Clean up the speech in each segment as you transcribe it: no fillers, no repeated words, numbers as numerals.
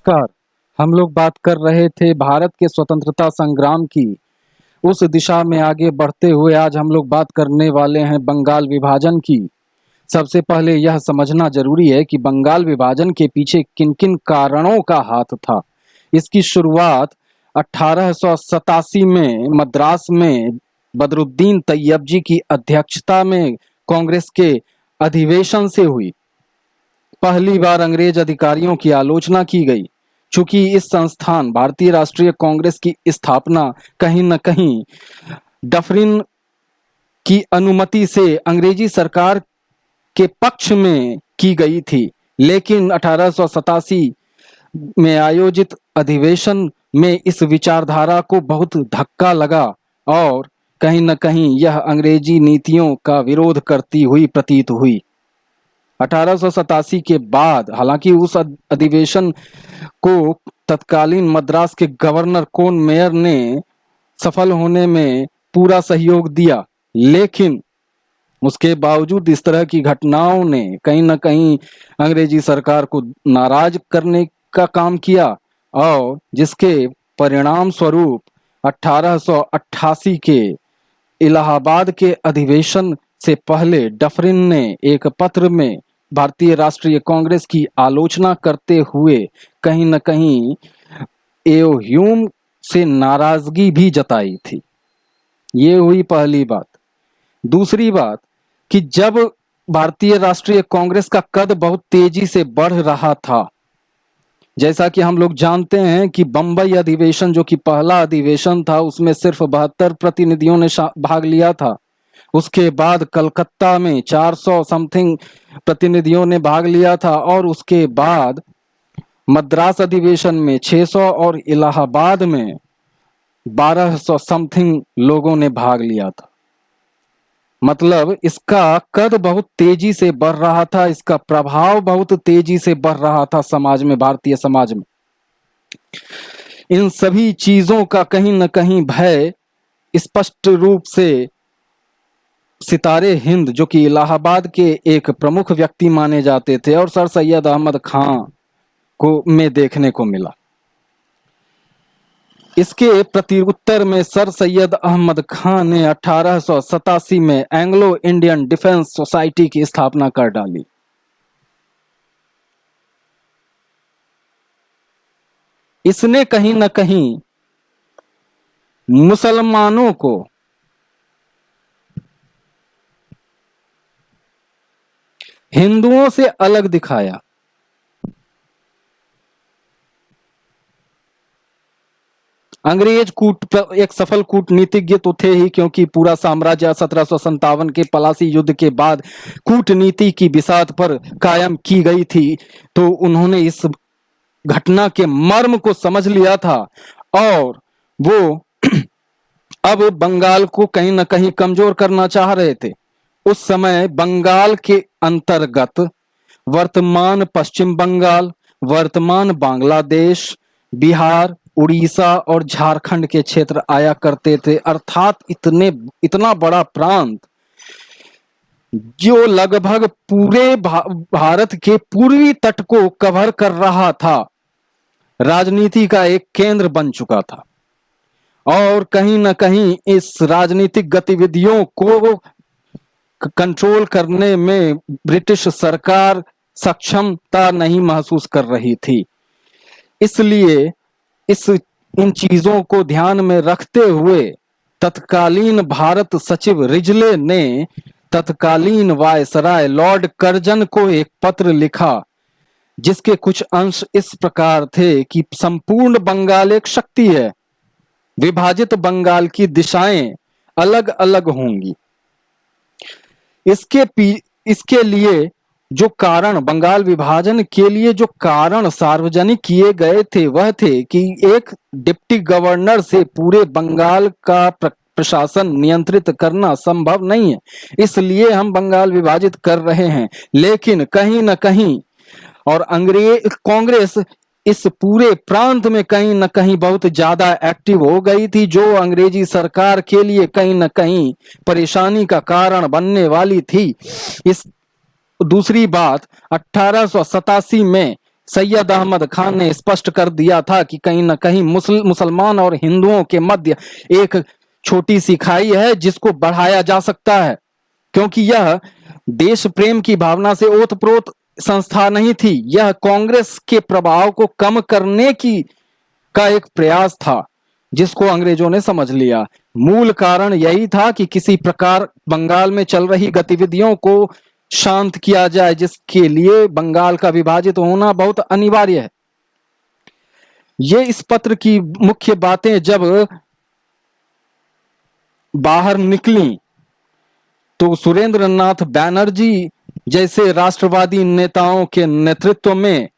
नमस्कार। हम लोग बात कर रहे थे भारत के स्वतंत्रता संग्राम की। उस दिशा में आगे बढ़ते हुए आज हम लोग बात करने वाले हैं बंगाल विभाजन की। सबसे पहले यह समझना जरूरी है कि बंगाल विभाजन के पीछे किन किन कारणों का हाथ था। इसकी शुरुआत 1887 में मद्रास में बदरुद्दीन तैयब जी की अध्यक्षता में कांग्रेस के अधिवेशन से हुई। पहली बार अंग्रेज अधिकारियों की आलोचना की गई। चूंकि इस संस्थान भारतीय राष्ट्रीय कांग्रेस की स्थापना कहीं न कहीं डफरिन की अनुमति से अंग्रेजी सरकार के पक्ष में की गई थी, लेकिन 1887 में आयोजित अधिवेशन में इस विचारधारा को बहुत धक्का लगा और कहीं न कहीं यह अंग्रेजी नीतियों का विरोध करती हुई प्रतीत हुई। 1887 के बाद हालांकि उस अधिवेशन को तत्कालीन मद्रास के गवर्नर कोन मेयर ने सफल होने में पूरा सहयोग दिया, लेकिन उसके बावजूद इस तरह की घटनाओं ने कहीं न कहीं अंग्रेजी सरकार को नाराज करने का काम किया और जिसके परिणाम स्वरूप 1888 के इलाहाबाद के अधिवेशन से पहले डफरिन ने एक पत्र में भारतीय राष्ट्रीय कांग्रेस की आलोचना करते हुए कहीं न कहीं ह्यूम से नाराजगी भी जताई थी। ये हुई पहली बात। दूसरी बात कि जब भारतीय राष्ट्रीय कांग्रेस का कद बहुत तेजी से बढ़ रहा था, जैसा कि हम लोग जानते हैं कि बंबई अधिवेशन जो कि पहला अधिवेशन था उसमें सिर्फ 72 प्रतिनिधियों ने भाग लिया था। उसके बाद कलकत्ता में 400 समथिंग प्रतिनिधियों ने भाग लिया था और उसके बाद मद्रास अधिवेशन में 600 और इलाहाबाद में 1200 समथिंग लोगों ने भाग लिया था। मतलब इसका कद बहुत तेजी से बढ़ रहा था, इसका प्रभाव बहुत तेजी से बढ़ रहा था समाज में, भारतीय समाज में। इन सभी चीजों का कहीं न कहीं भय स्पष्ट रूप से सितारे हिंद जो कि इलाहाबाद के एक प्रमुख व्यक्ति माने जाते थे और सर सैयद अहमद खां को में देखने को मिला। इसके प्रत्युत्तर में सर सैयद अहमद खां ने 1887 में एंग्लो इंडियन डिफेंस सोसाइटी की स्थापना कर डाली। इसने कहीं न कहीं मुसलमानों को हिंदुओं से अलग दिखाया। अंग्रेज एक सफल कूटनीतिज्ञ तो थे ही, क्योंकि पूरा साम्राज्य 1757 के पलासी युद्ध के बाद कूटनीति की बिसात पर कायम की गई थी, तो उन्होंने इस घटना के मर्म को समझ लिया था और वो अब बंगाल को कहीं न कहीं कमजोर करना चाह रहे थे। उस समय बंगाल के अंतर्गत वर्तमान पश्चिम बंगाल, वर्तमान बांग्लादेश, बिहार, उड़ीसा और झारखंड के क्षेत्र आया करते थे। अर्थात इतना बड़ा प्रांत जो लगभग पूरे भारत के पूर्वी तट को कवर कर रहा था, राजनीति का एक केंद्र बन चुका था और कहीं न कहीं इस राजनीतिक गतिविधियों को कंट्रोल करने में ब्रिटिश सरकार सक्षमता नहीं महसूस कर रही थी। इसलिए इन चीजों को ध्यान में रखते हुए तत्कालीन भारत सचिव रिजले ने तत्कालीन वायसराय लॉर्ड कर्जन को एक पत्र लिखा, जिसके कुछ अंश इस प्रकार थे कि संपूर्ण बंगाल एक शक्ति है, विभाजित बंगाल की दिशाएं अलग अलग होंगी। इसके लिए जो कारण, बंगाल विभाजन के लिए जो कारण सार्वजनिक किए गए थे वह थे कि एक डिप्टी गवर्नर से पूरे बंगाल का प्रशासन नियंत्रित करना संभव नहीं है, इसलिए हम बंगाल विभाजित कर रहे हैं। लेकिन कहीं न कहीं और कांग्रेस इस पूरे प्रांत में कहीं न कहीं बहुत ज्यादा एक्टिव हो गई थी, जो अंग्रेजी सरकार के लिए कहीं न कहीं परेशानी का कारण बनने वाली थी। दूसरी बात, 1887 में सैयद अहमद खान ने स्पष्ट कर दिया था कि कहीं न कहीं मुसलमान और हिंदुओं के मध्य एक छोटी सी खाई है जिसको बढ़ाया जा सकता है, क्योंकि यह देश प्रेम की भावना से ओतप्रोत संस्था नहीं थी। यह कांग्रेस के प्रभाव को कम करने की का एक प्रयास था, जिसको अंग्रेजों ने समझ लिया। मूल कारण यही था कि किसी प्रकार बंगाल में चल रही गतिविधियों को शांत किया जाए, जिसके लिए बंगाल का विभाजित होना बहुत अनिवार्य है। ये इस पत्र की मुख्य बातें जब बाहर निकली तो सुरेंद्र नाथ बैनर्जी जैसे राष्ट्रवादी नेताओं के नेतृत्व में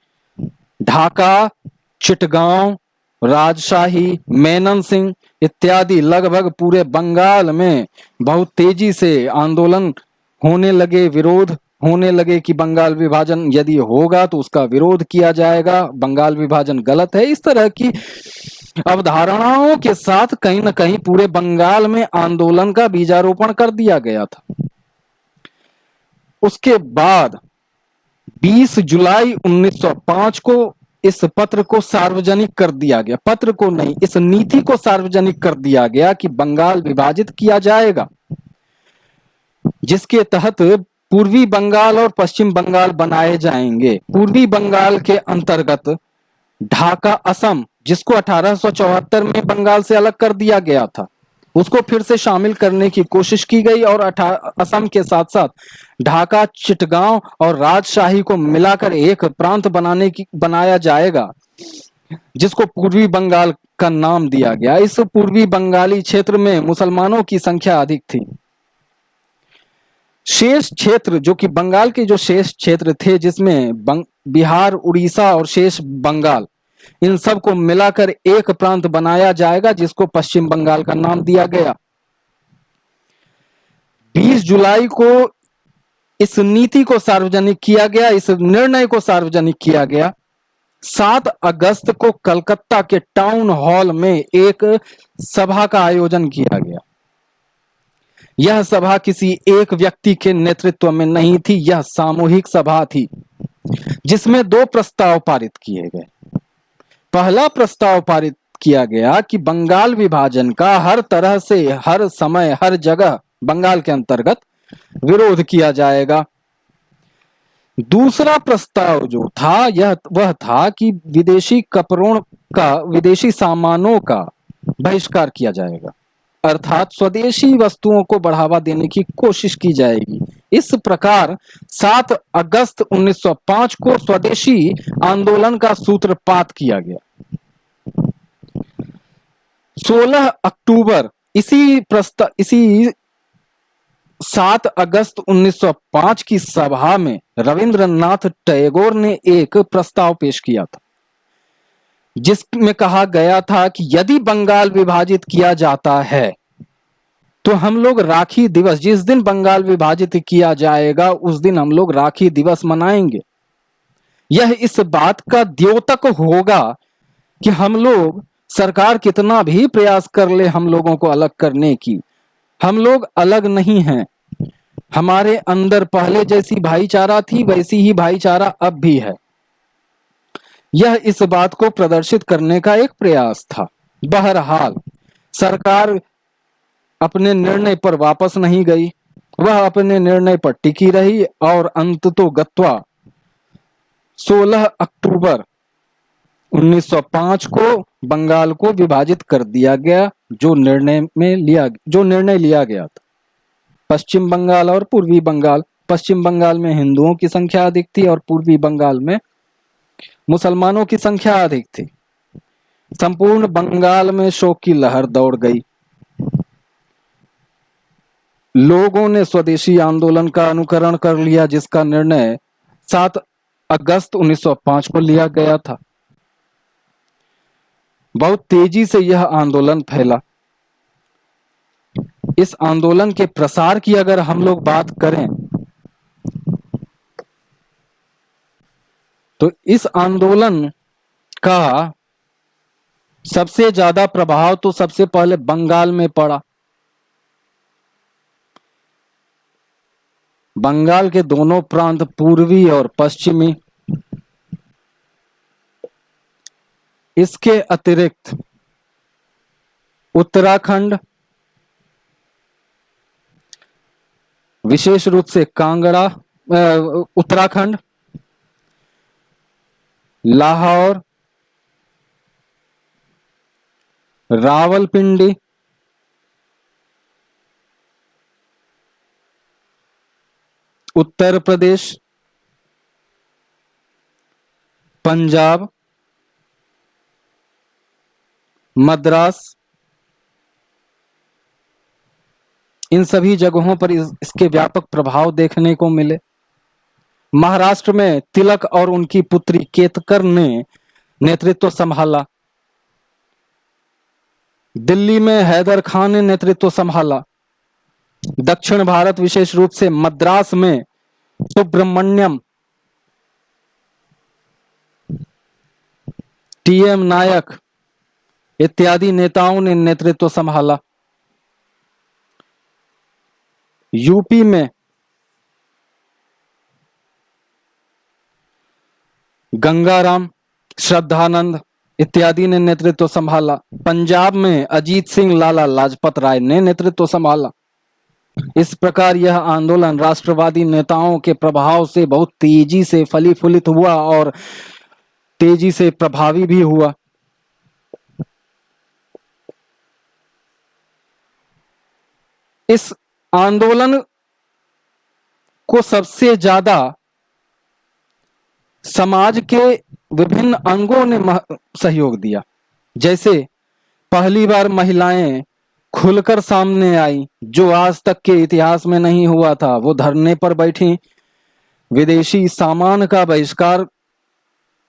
ढाका, चिटगांव, राजशाही, मेनन सिंह इत्यादि लगभग पूरे बंगाल में बहुत तेजी से आंदोलन होने लगे, विरोध होने लगे कि बंगाल विभाजन यदि होगा तो उसका विरोध किया जाएगा, बंगाल विभाजन गलत है। इस तरह की अवधारणाओं के साथ कहीं न कहीं पूरे बंगाल में आंदोलन का बीजारोपण कर दिया गया था। उसके बाद 20 जुलाई 1905 को इस पत्र को सार्वजनिक कर दिया गया, पत्र को नहीं, इस नीति को सार्वजनिक कर दिया गया कि बंगाल विभाजित किया जाएगा, जिसके तहत पूर्वी बंगाल और पश्चिम बंगाल बनाए जाएंगे। पूर्वी बंगाल के अंतर्गत ढाका, असम, जिसको 1874 में बंगाल से अलग कर दिया गया था, उसको फिर से शामिल करने की कोशिश की गई और असम के साथ साथ ढाका, चिटगांव और राजशाही को मिलाकर एक प्रांत बनाया जाएगा, जिसको पूर्वी बंगाल का नाम दिया गया। इस पूर्वी बंगाली क्षेत्र में मुसलमानों की संख्या अधिक थी। शेष क्षेत्र, जो कि बंगाल के जो शेष क्षेत्र थे, जिसमें बिहार, उड़ीसा और शेष बंगाल, इन सब को मिलाकर एक प्रांत बनाया जाएगा, जिसको पश्चिम बंगाल का नाम दिया गया। 20 जुलाई को इस नीति को सार्वजनिक किया गया, इस निर्णय को सार्वजनिक किया गया। 7 अगस्त को कलकत्ता के टाउन हॉल में एक सभा का आयोजन किया गया। यह सभा किसी एक व्यक्ति के नेतृत्व में नहीं थी, यह सामूहिक सभा थी, जिसमें 2 प्रस्ताव पारित किए गए। पहला प्रस्ताव पारित किया गया कि बंगाल विभाजन का हर तरह से, हर समय, हर जगह बंगाल के अंतर्गत विरोध किया जाएगा। दूसरा प्रस्ताव जो था वह था कि विदेशी कपड़ों का, विदेशी सामानों का बहिष्कार किया जाएगा, अर्थात स्वदेशी वस्तुओं को बढ़ावा देने की कोशिश की जाएगी। इस प्रकार 7 अगस्त 1905 को स्वदेशी आंदोलन का सूत्रपात किया गया। 16 अक्टूबर इसी 7 अगस्त 1905 की सभा में रविंद्रनाथ टैगोर ने एक प्रस्ताव पेश किया था, जिसमें कहा गया था कि यदि बंगाल विभाजित किया जाता है तो हम लोग राखी दिवस, जिस दिन बंगाल विभाजित किया जाएगा उस दिन हम लोग राखी दिवस मनाएंगे। यह इस बात का द्योतक होगा कि हम लोग, सरकार कितना भी प्रयास कर ले हम लोगों को अलग करने की, हम लोग अलग नहीं हैं। हमारे अंदर पहले जैसी भाईचारा थी वैसी ही भाईचारा अब भी है। यह इस बात को प्रदर्शित करने का एक प्रयास था। बहरहाल सरकार अपने निर्णय पर वापस नहीं गई, वह अपने निर्णय पर टिकी रही और अंततोगत्वा 16 अक्टूबर 1905 को बंगाल को विभाजित कर दिया गया, जो निर्णय लिया गया था। पश्चिम बंगाल और पूर्वी बंगाल, पश्चिम बंगाल में हिंदुओं की संख्या अधिक थी और पूर्वी बंगाल में मुसलमानों की संख्या अधिक थी। संपूर्ण बंगाल में शोक की लहर दौड़ गई। लोगों ने स्वदेशी आंदोलन का अनुकरण कर लिया, जिसका निर्णय 7 अगस्त 1905 को लिया गया था। बहुत तेजी से यह आंदोलन फैला। इस आंदोलन के प्रसार की अगर हम लोग बात करें तो इस आंदोलन का सबसे ज्यादा प्रभाव तो सबसे पहले बंगाल में पड़ा। बंगाल के दोनों प्रांत, पूर्वी और पश्चिमी, इसके अतिरिक्त उत्तराखंड, विशेष रूप से कांगड़ा, उत्तराखंड, लाहौर, रावलपिंडी, उत्तर प्रदेश, पंजाब, मद्रास, इन सभी जगहों पर इसके व्यापक प्रभाव देखने को मिले। महाराष्ट्र में तिलक और उनकी पुत्री केतकर ने नेतृत्व संभाला। दिल्ली में हैदर खान ने नेतृत्व संभाला। दक्षिण भारत, विशेष रूप से मद्रास में सुब्रमण्यम, टीएम नायक इत्यादि नेताओं ने नेतृत्व संभाला। यूपी में गंगाराम, श्रद्धानंद इत्यादि ने नेतृत्व संभाला। पंजाब में अजीत सिंह, लाला लाजपत राय ने नेतृत्व संभाला। इस प्रकार यह आंदोलन राष्ट्रवादी नेताओं के प्रभाव से बहुत तेजी से फलीफूलित हुआ और तेजी से प्रभावी भी हुआ। इस आंदोलन को सबसे ज्यादा समाज के विभिन्न अंगों ने सहयोग दिया। जैसे पहली बार महिलाएं खुलकर सामने आई, जो आज तक के इतिहास में नहीं हुआ था। वो धरने पर बैठी, विदेशी सामान का बहिष्कार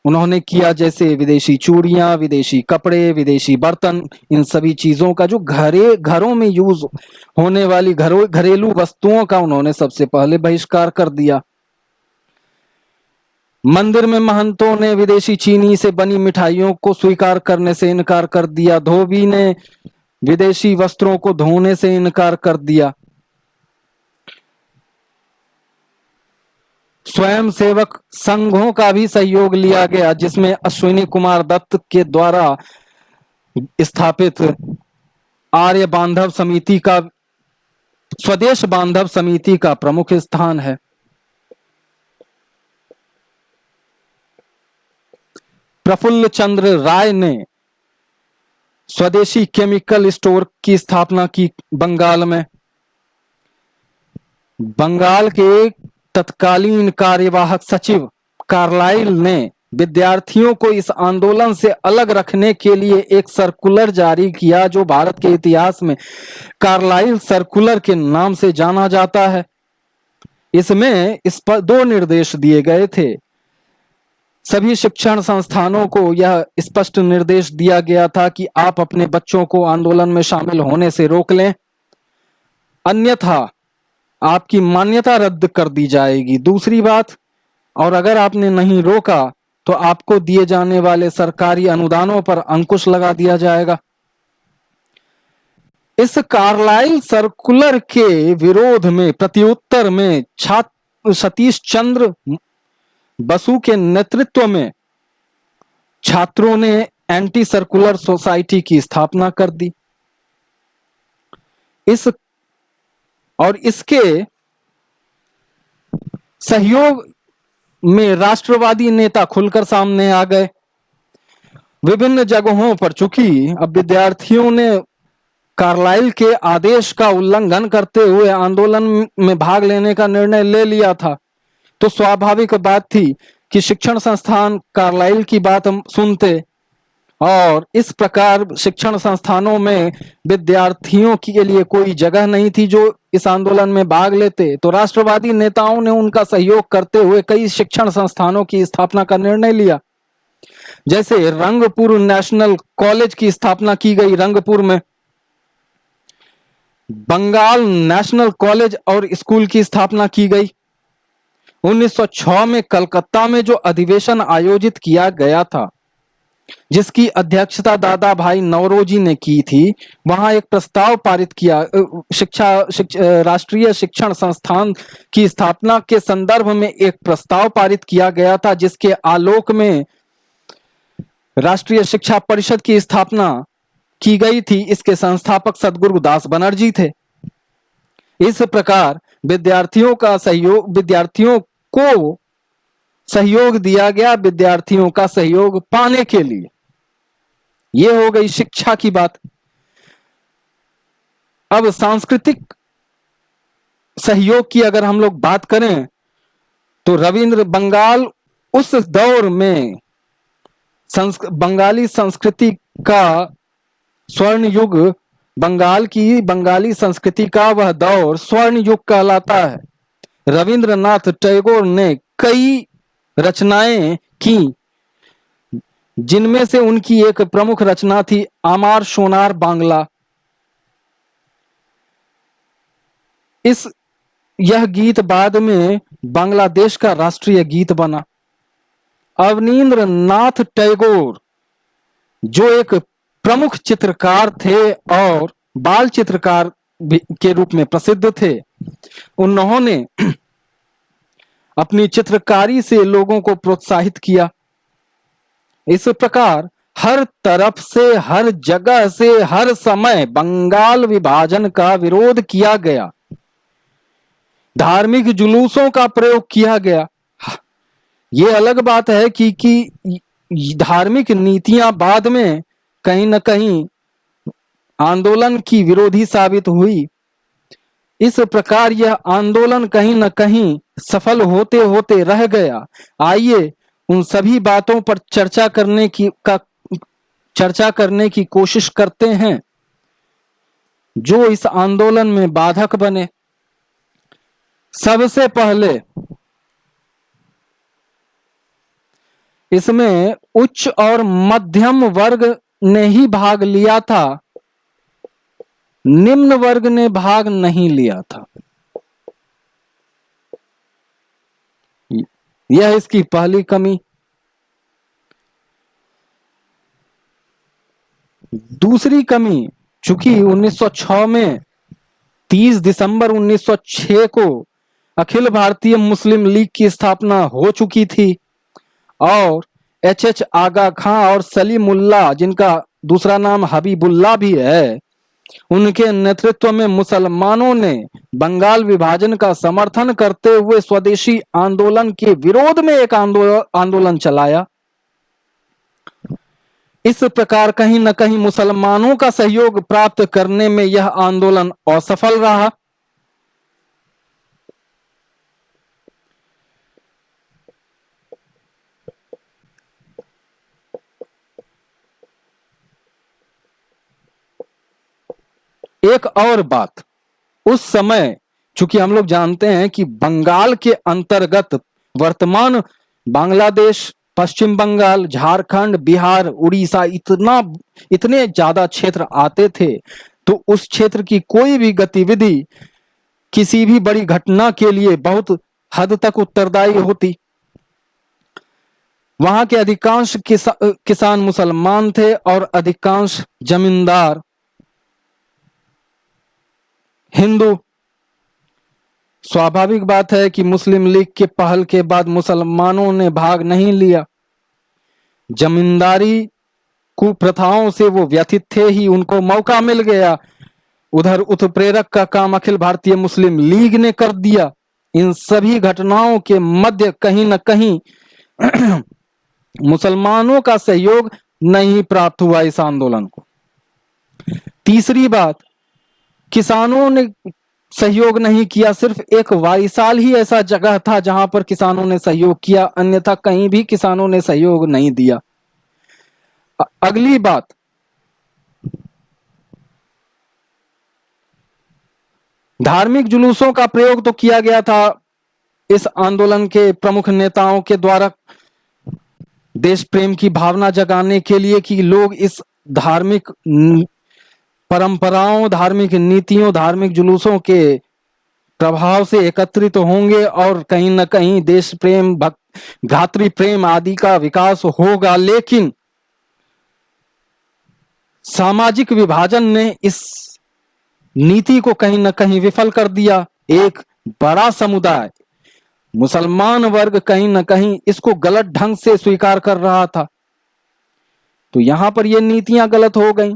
उन्होंने किया, जैसे विदेशी चूड़ियां, विदेशी कपड़े, विदेशी बर्तन, इन सभी चीजों का जो घरों में यूज होने वाली घरेलू वस्तुओं का उन्होंने सबसे पहले बहिष्कार कर दिया। मंदिर में महंतों ने विदेशी चीनी से बनी मिठाइयों को स्वीकार करने से इनकार कर दिया। धोबी ने विदेशी वस्त्रों को धोने से इनकार कर दिया। स्वयंसेवक संघों का भी सहयोग लिया गया, जिसमें अश्विनी कुमार दत्त के द्वारा स्थापित आर्य बांधव समिति का, स्वदेश बांधव समिति का प्रमुख स्थान है। प्रफुल्ल चंद्र राय ने स्वदेशी केमिकल स्टोर की स्थापना की बंगाल में। बंगाल के तत्कालीन कार्यवाहक सचिव कार्लाइल ने विद्यार्थियों को इस आंदोलन से अलग रखने के लिए एक सर्कुलर जारी किया, जो भारत के इतिहास में कार्लाइल सर्कुलर के नाम से जाना जाता है। इसमें इस पर 2 निर्देश दिए गए थे। सभी शिक्षण संस्थानों को यह स्पष्ट निर्देश दिया गया था कि आप अपने बच्चों को आंदोलन में शामिल होने से रोक लें, अन्यथा आपकी मान्यता रद्द कर दी जाएगी। दूसरी बात, और अगर आपने नहीं रोका तो आपको दिए जाने वाले सरकारी अनुदानों पर अंकुश लगा दिया जाएगा। इस कार्लाइल सर्कुलर के विरोध में प्रत्युत्तर में छात्र सतीश चंद्र बसु के नेतृत्व में छात्रों ने एंटी सर्कुलर सोसाइटी की स्थापना कर दी। इसके सहयोग में राष्ट्रवादी नेता खुलकर सामने आ गए। विभिन्न जगहों पर चूंकि अब विद्यार्थियों ने कार्लाइल के आदेश का उल्लंघन करते हुए आंदोलन में भाग लेने का निर्णय ले लिया था, तो स्वाभाविक बात थी कि शिक्षण संस्थान कार्लाइल की बात सुनते, और इस प्रकार शिक्षण संस्थानों में विद्यार्थियों के लिए कोई जगह नहीं थी जो इस आंदोलन में भाग लेते। तो राष्ट्रवादी नेताओं ने उनका सहयोग करते हुए कई शिक्षण संस्थानों की स्थापना का निर्णय लिया। जैसे रंगपुर नेशनल कॉलेज की स्थापना की गई रंगपुर में, बंगाल नेशनल कॉलेज और स्कूल की स्थापना की गई। 1906 में कलकत्ता में जो अधिवेशन आयोजित किया गया था, जिसकी अध्यक्षता दादा भाई नौरोजी ने की थी, वहां एक प्रस्ताव पारित किया, राष्ट्रीय शिक्षण संस्थान की स्थापना के संदर्भ में एक प्रस्ताव पारित किया गया था, जिसके आलोक में राष्ट्रीय शिक्षा परिषद की स्थापना की गई थी। इसके संस्थापक सद्गुरु दास बनर्जी थे। इस प्रकार विद्यार्थियों को सहयोग दिया गया, विद्यार्थियों का सहयोग पाने के लिए। यह हो गई शिक्षा की बात। अब सांस्कृतिक सहयोग की अगर हम लोग बात करें तो रविंद्र बंगाल उस दौर में बंगाली संस्कृति का स्वर्ण युग, बंगाली संस्कृति का वह दौर स्वर्ण युग कहलाता है। रविंद्रनाथ टैगोर ने कई रचनाएं की, जिनमें से उनकी एक प्रमुख रचना थी आमार सोनार बांग्ला। यह गीत बाद में बांग्लादेश का राष्ट्रीय गीत बना। अवनींद्र नाथ टैगोर जो एक प्रमुख चित्रकार थे और बाल चित्रकार के रूप में प्रसिद्ध थे, उन्होंने अपनी चित्रकारी से लोगों को प्रोत्साहित किया। इस प्रकार हर तरफ से, हर जगह से, हर समय बंगाल विभाजन का विरोध किया गया। धार्मिक जुलूसों का प्रयोग किया गया। ये अलग बात है कि धार्मिक नीतियां बाद में कहीं न कहीं आंदोलन की विरोधी साबित हुई। इस प्रकार यह आंदोलन कहीं न कहीं सफल होते होते रह गया। आइए उन सभी बातों पर चर्चा करने की कोशिश करते हैं जो इस आंदोलन में बाधक बने। सबसे पहले इसमें उच्च और मध्यम वर्ग ने ही भाग लिया था, निम्न वर्ग ने भाग नहीं लिया था। यह इसकी पहली कमी। दूसरी कमी, चूंकि 1906 में 30 दिसंबर 1906 को अखिल भारतीय मुस्लिम लीग की स्थापना हो चुकी थी और एच आगा खां और सलीमुल्लाह, जिनका दूसरा नाम हबीबुल्लाह भी है, उनके नेतृत्व में मुसलमानों ने बंगाल विभाजन का समर्थन करते हुए स्वदेशी आंदोलन के विरोध में एक आंदोलन चलाया। इस प्रकार कहीं न कहीं मुसलमानों का सहयोग प्राप्त करने में यह आंदोलन असफल रहा। एक और बात, उस समय चूंकि हम लोग जानते हैं कि बंगाल के अंतर्गत वर्तमान बांग्लादेश, पश्चिम बंगाल, झारखंड, बिहार, उड़ीसा, इतने ज्यादा क्षेत्र आते थे, तो उस क्षेत्र की कोई भी गतिविधि किसी भी बड़ी घटना के लिए बहुत हद तक उत्तरदायी होती। वहां के अधिकांश किसान मुसलमान थे और अधिकांश जमींदार हिंदू। स्वाभाविक बात है कि मुस्लिम लीग के पहल के बाद मुसलमानों ने भाग नहीं लिया। जमींदारी कुप्रथाओं से वो व्यथित थे ही, उनको मौका मिल गया। उधर उत्प्रेरक का काम अखिल भारतीय मुस्लिम लीग ने कर दिया। इन सभी घटनाओं के मध्य कहीं न कहीं मुसलमानों का सहयोग नहीं प्राप्त हुआ इस आंदोलन को। तीसरी बात, किसानों ने सहयोग नहीं किया। सिर्फ एक वाईसाल ही ऐसा जगह था जहां पर किसानों ने सहयोग किया, अन्यथा कहीं भी किसानों ने सहयोग नहीं दिया। अगली बात, धार्मिक जुलूसों का प्रयोग तो किया गया था इस आंदोलन के प्रमुख नेताओं के द्वारा, देश प्रेम की भावना जगाने के लिए कि लोग इस धार्मिक परंपराओं, धार्मिक नीतियों, धार्मिक जुलूसों के प्रभाव से एकत्रित होंगे और कहीं न कहीं देश प्रेम, घातृ प्रेम आदि का विकास होगा। लेकिन सामाजिक विभाजन ने इस नीति को कहीं न कहीं विफल कर दिया। एक बड़ा समुदाय, मुसलमान वर्ग, कहीं न कहीं इसको गलत ढंग से स्वीकार कर रहा था। तो यहां पर ये नीतियां गलत हो गई।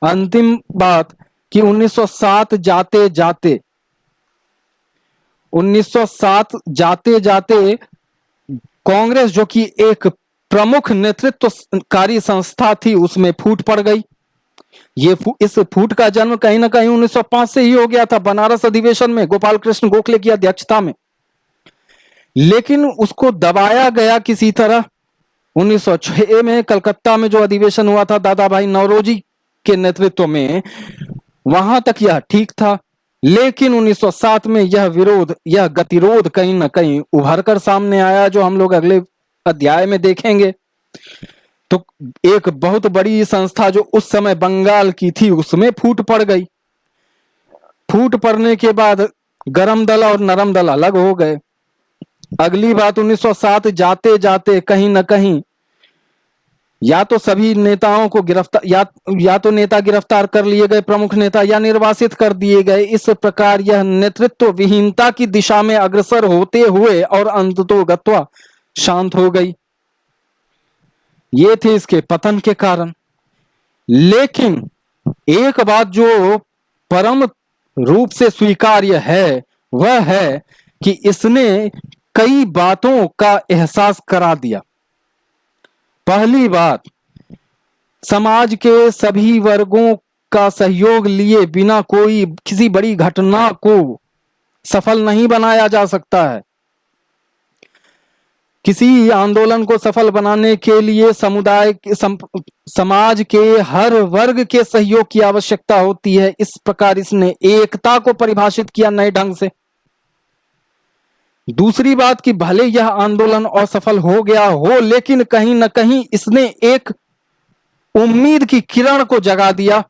अंतिम बात कि 1907 जाते कांग्रेस जो कि एक प्रमुख नेतृत्वकारी संस्था थी उसमें फूट पड़ गई। इस फूट का जन्म कहीं ना कहीं 1905 से ही हो गया था, बनारस अधिवेशन में गोपाल कृष्ण गोखले की अध्यक्षता में, लेकिन उसको दबाया गया किसी तरह। 1906 में कलकत्ता में जो अधिवेशन हुआ था दादा भाई नौरोजी के नेतृत्व में, वहां तक यह ठीक था, लेकिन 1907 में यह गतिरोध कहीं ना कहीं उभर कर सामने आया, जो हम लोग अगले अध्याय में देखेंगे। तो एक बहुत बड़ी संस्था जो उस समय बंगाल की थी उसमें फूट पड़ गई। फूट पड़ने के बाद गरम दल और नरम दल अलग हो गए। अगली बात 1907 जाते जाते कहीं ना कहीं या तो सभी नेताओं को गिरफ्तार या तो नेता गिरफ्तार कर लिए गए, प्रमुख नेता, या निर्वासित कर दिए गए। इस प्रकार यह नेतृत्व विहीनता की दिशा में अग्रसर होते हुए और अंततोगत्वा शांत हो गई। ये थे इसके पतन के कारण। लेकिन एक बात जो परम रूप से स्वीकार्य है वह है कि इसने कई बातों का एहसास करा दिया। पहली बात, समाज के सभी वर्गों का सहयोग लिए बिना कोई किसी बड़ी घटना को सफल नहीं बनाया जा सकता है। किसी आंदोलन को सफल बनाने के लिए समाज के हर वर्ग के सहयोग की आवश्यकता होती है। इस प्रकार इसने एकता को परिभाषित किया नए ढंग से। दूसरी बात कि भले यह आंदोलन असफल हो गया हो, लेकिन कहीं ना कहीं इसने एक उम्मीद की किरण को जगा दिया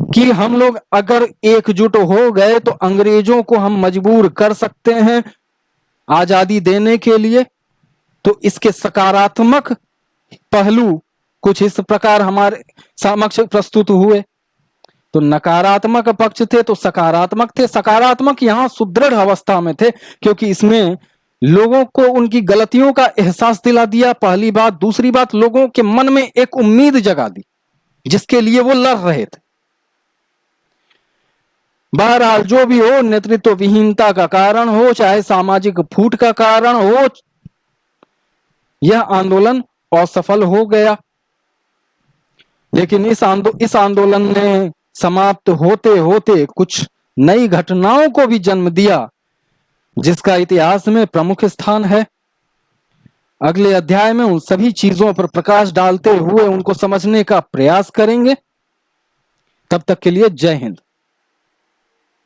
कि हम लोग अगर एकजुट हो गए तो अंग्रेजों को हम मजबूर कर सकते हैं आजादी देने के लिए। तो इसके सकारात्मक पहलू कुछ इस प्रकार हमारे समक्ष प्रस्तुत हुए। तो नकारात्मक पक्ष थे तो सकारात्मक थे। सकारात्मक यहां सुदृढ़ अवस्था में थे क्योंकि इसमें लोगों को उनकी गलतियों का एहसास दिला दिया, पहली बात। दूसरी बात, लोगों के मन में एक उम्मीद जगा दी जिसके लिए वो लड़ रहे थे। बहरहाल जो भी हो, नेतृत्व विहीनता का कारण हो चाहे सामाजिक फूट का कारण हो, यह आंदोलन असफल हो गया। लेकिन इस आंदोलन ने समाप्त होते होते कुछ नई घटनाओं को भी जन्म दिया जिसका इतिहास में प्रमुख स्थान है। अगले अध्याय में उन सभी चीजों पर प्रकाश डालते हुए उनको समझने का प्रयास करेंगे। तब तक के लिए जय हिंद।